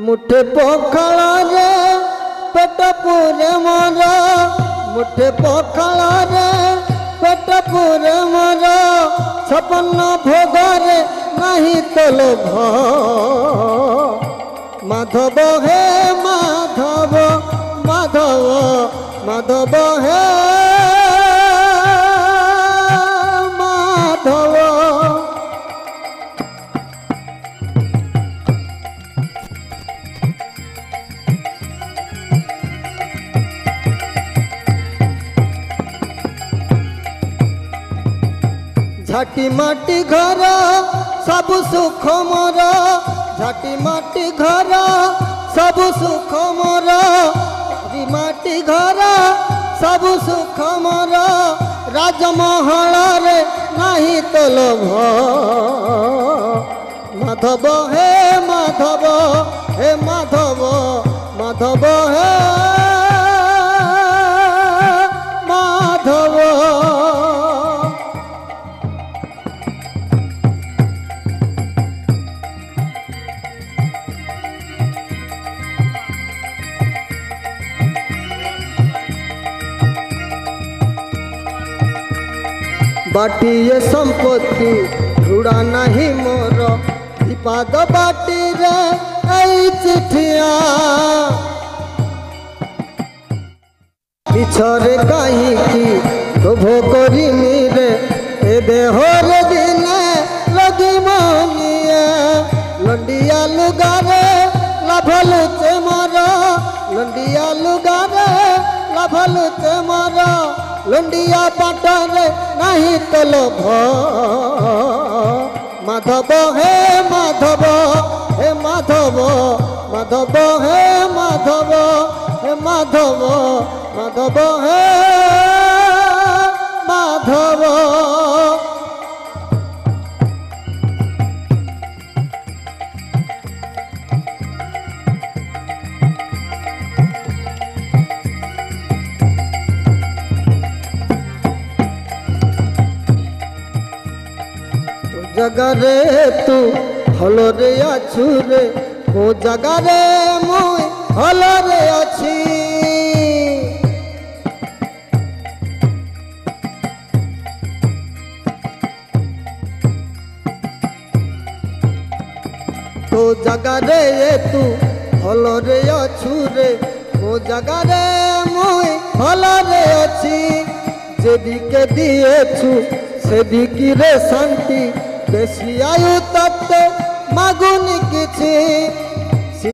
मुठे पखाल रे पेट पूरे मोर मुठे पखाल रे पेट पूरे मोर छपन भोग रे नहीं तो लोभ माधव हे माधव माधव माधव हे माधव झाटी माटी घर सब सुख मोर झाटी माटी घर सब सुख मोर झाटी माटी घर सब सुख मोर राजमहल रे नहीं तो लोभ माधव हे माधव हे माधव माधव हे माधव बाटी ये संपत्ति रुड़ा नहीं मोर विपाद बाटी रे ऐ चिठिया पिछरे कहीं की लोभ करी रे ए देहर दिने लगी मनिए लंडिया लुगारे लाभलुचे मोर लंडिया लुगारे लाभलुचे मोर लंडिया पाटरे नहीं तो लोभ माधव हे माधव हे माधव माधव हे माधव हे माधव माधव हे माधव जगह रे तू हल रे अछु रे को जगह रे मुई हल रे अच्छी तो जगह रे तू हल रे अछु रे को जगह रे मुई हल रे अच्छी जेदिके दिएछु सेदिकी रे शांति बेसी आयु तत्ते मागुनी किछि